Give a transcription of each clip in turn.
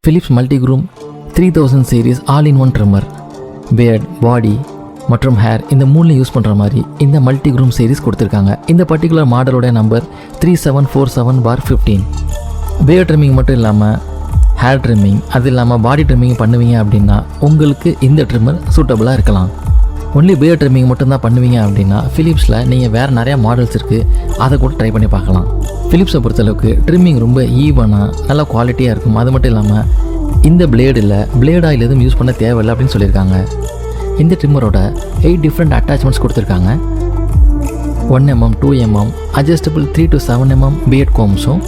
Philips multigroom 3000 series all in one trimmer beard, body மற்றும் hair இந்த மூணுலையும் use பண்ணுற மாதிரி இந்த மல்டிக்ரூம் சீரிஸ் கொடுத்துருக்காங்க. இந்த பர்டிகுலர் மாடலோட நம்பர் 3747/15. பியர்ட் ட்ரிம்மிங் மட்டும் இல்லாமல் ஹேர் ட்ரிம்மிங், அது இல்லாமல் பாடி ட்ரிம்மிங் பண்ணுவீங்க அப்படின்னா உங்களுக்கு இந்த ட்ரிம்மர் சூட்டபுளாக இருக்கலாம். ஒன்லி பியர்ட் ட்ரிம்மிங் மட்டும்தான் பண்ணுவீங்க அப்படின்னா ஃபிலிப்ஸில் நீங்கள் வேறு நிறையா மாடல்ஸ் இருக்குது, அதை கூட ட்ரை பண்ணி பார்க்கலாம். ஃபிலிப்ஸை பொறுத்தளவுக்கு ட்ரிம்மிங் ரொம்ப ஈவனாக நல்ல குவாலிட்டியாக இருக்கும். அது மட்டும் இல்லாமல் இந்த பிளேட் ஆயில் எதுவும் யூஸ் பண்ண தேவையில்லை அப்படின்னு சொல்லியிருக்காங்க. இந்த ட்ரிம்மரோட 8 டிஃப்ரெண்ட் அட்டாச்மெண்ட்ஸ் கொடுத்துருக்காங்க. 1mm, 2mm, adjustable 3 to 7mm beard கோம்ஸும்,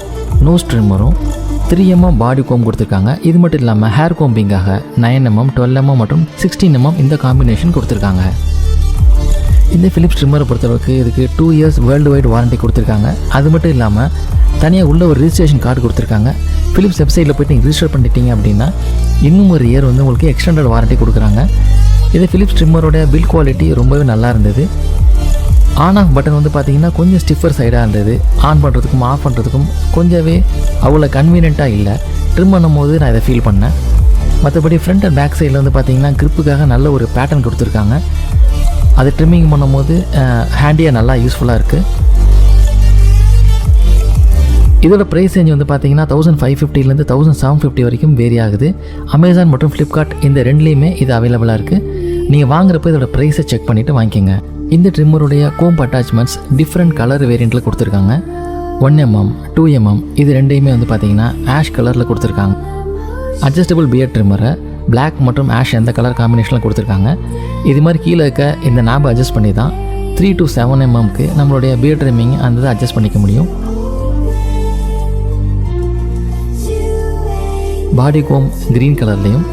நோஸ் ட்ரிம்மரும், 3mm பாடி கோம் கொடுத்துருக்காங்க. இது மட்டும் இல்லாமல் ஹேர் கோம்பிங்காக 9mm, 12mm மற்றும் 16mm இந்த காம்பினேஷன் கொடுத்துருக்காங்க. இந்த ஃபிலிப்ஸ் ட்ரிம்மரை பொறுத்தளவுக்கு இதுக்கு 2 years வேர்ல்டு வைட் வாரண்ட்டி கொடுத்துருக்காங்க. அது மட்டும் இல்லாமல் தனியாக உள்ள ஒரு ரிஜிஸ்ட்ரேஷன் கார்டு கொடுத்துருக்காங்க. ஃபிலிப்ஸ் வெப்சைட்டில் போய்ட்டு நீங்கள் ரிஜிஸ்டர் பண்ணிட்டீங்க அப்படின்னா இன்னும் ஒரு இயர் வந்து உங்களுக்கு எக்ஸ்டெண்டட் வாரண்ட்டி கொடுக்குறாங்க. இது ஃபிலிப்ஸ் ட்ரிம்மரோட பில்ட் குவாலிட்டி ரொம்பவே நல்லா இருந்தது. ஆன் ஆஃப் பட்டன் வந்து பார்த்திங்கன்னா கொஞ்சம் ஸ்டிஃபர் சைடாக இருந்தது. ஆன் பண்ணுறதுக்கும் ஆஃப் பண்ணுறதுக்கும் கொஞ்சமே அவ்வளோ கன்வீனியண்ட்டாக இல்லை. ட்ரிம் பண்ணும் போது நான் இதை ஃபீல் பண்ணேன். மற்றபடி ஃப்ரண்ட் அண்ட் பேக் சைடில் வந்து பார்த்திங்கன்னா கிரிப்புக்காக நல்ல ஒரு பேட்டர்ன் கொடுத்துருக்காங்க. அது ட்ரிம்மிங் பண்ணும்போது ஹேண்டியாக நல்லா யூஸ்ஃபுல்லாக இருக்குது. இதோட ப்ரைஸ் ரேஞ்ச் வந்து பார்த்தீங்கன்னா 1550 1750 வரைக்கும் வேரி ஆகுது. அமேசான் மற்றும் ஃப்ளிப்கார்ட் இந்த ரெண்டுலேயுமே இது அவைலபிளாக இருக்குது. நீங்கள் வாங்குறப்போ இதோட ப்ரைஸை செக் பண்ணிவிட்டு வாங்கிக்கோங்க. இந்த ட்ரிம்மருடைய கோம்ப் அட்டாச்மெண்ட்ஸ் டிஃப்ரெண்ட் கலர் வேரியண்ட்டில் கொடுத்துருக்காங்க. 1mm, 2mm இது ரெண்டையுமே வந்து பார்த்தீங்கன்னா ஆஷ் கலரில் கொடுத்துருக்காங்க. அட்ஜஸ்டபிள் பியர்ட் ட்ரிம்மரை பிளாக் மற்றும் ஆஷ் எந்த கலர் காம்பினேஷனில் கொடுத்துருக்காங்க. இது மாதிரி கீழே இருக்க இந்த நாபை அட்ஜஸ்ட் பண்ணி தான் 3 to 7mmக்கு நம்மளுடைய பியர்ட் ட்ரிம்மிங் அந்த அட்ஜஸ்ட் பண்ணிக்க முடியும். பாடி கோம் க்ரீன் கலர்லேயும்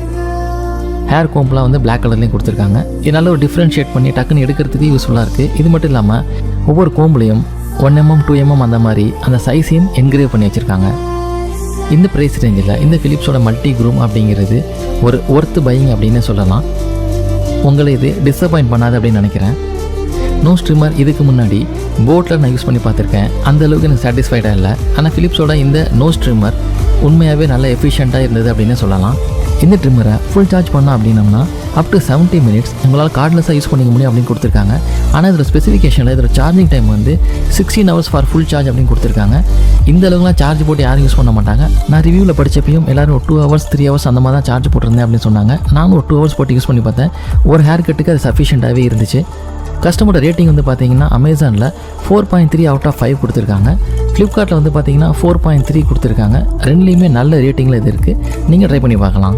ஹேர் கோம்ப்லாம் வந்து பிளாக் கலர்லேயும் கொடுத்துருக்காங்க. இது நல்ல ஒரு டிஃப்ரென்ஷியேட் பண்ணி டக்குன்னு எடுக்கிறதுக்கு யூஸ்ஃபுல்லாக இருக்குது. இது மட்டும் இல்லாமல் ஒவ்வொரு கோம்புலையும் 1mm, 2mm அந்த மாதிரி அந்த சைஸையும் என்கிரேவ் பண்ணி வச்சுருக்காங்க. இந்த ப்ரைஸ் ரேஞ்சில் இந்த ஃபிலிப்ஸோட மல்டிக்ரூம் அப்படிங்கிறது ஒரு ஒர்த்து பையிங் அப்படின்னு சொல்லலாம். உங்களை இது டிஸப்பாயிண்ட் பண்ணாது அப்படின்னு நினைக்கிறேன். நோஸ் ட்ரிம்மர் இதுக்கு முன்னாடி போட்டில் நான் யூஸ் பண்ணி பார்த்துருக்கேன். அந்தளவுக்கு எனக்கு சாட்டிஸ்ஃபைடாக இல்லை. ஆனால் ஃபிலிப்ஸோட இந்த நோஸ் ட்ரிம்மர் உண்மையாகவே நல்ல எஃபிஷியண்ட்டாக இருந்தது அப்படின்னு சொல்லலாம். இந்த ட்ரிம்மரை ஃபுல் சார்ஜ் பண்ணோம் அப்படின்னம்னா அப் டு 70 minutes உங்களால் கார்ட்லெஸ்ஸாக யூஸ் பண்ணிக்க முடியும் அப்படின்னு கொடுத்துருக்காங்க. ஆனால் இதோட ஸ்பெசிஃபிகேஷனில் இதோட சார்ஜிங் டைம் வந்து 16 hours ஃபார் ஃபுல் சார்ஜ் அப்படின்னு கொடுத்துருக்காங்க. இந்த அளவுக்குலாம் சார்ஜ் போட்டு யாரும் யூஸ் பண்ண மாட்டாங்க. நான் ரிவ்யூவில் படித்தப்பையும் எல்லோரும் ஒரு 2 hours 3 hours அந்த மாதிரி தான் சார்ஜ் போட்டிருந்தேன் அப்படின்னு சொன்னாங்க. நானும் ஒரு 2 hours போட்டு யூஸ் பண்ணி பார்த்தேன். ஒரு ஹேர் கட்டுக்கு அது சஃபிஷியண்ட்டாகவே இருந்துச்சு. கஸ்டமரோட ரேட்டிங் வந்து பார்த்தீங்கன்னா அமேசானில் 4.3 out of 5 கொடுத்துருக்காங்க. ஃப்ளிப்கார்ட்டில் வந்து பார்த்தீங்கன்னா 4.3 கொடுத்துருக்காங்க. ரெண்டுலேயுமே நல்ல ரேட்டிங்கில் இது இருக்குது. நீங்கள் ட்ரை பண்ணி பார்க்கலாம்.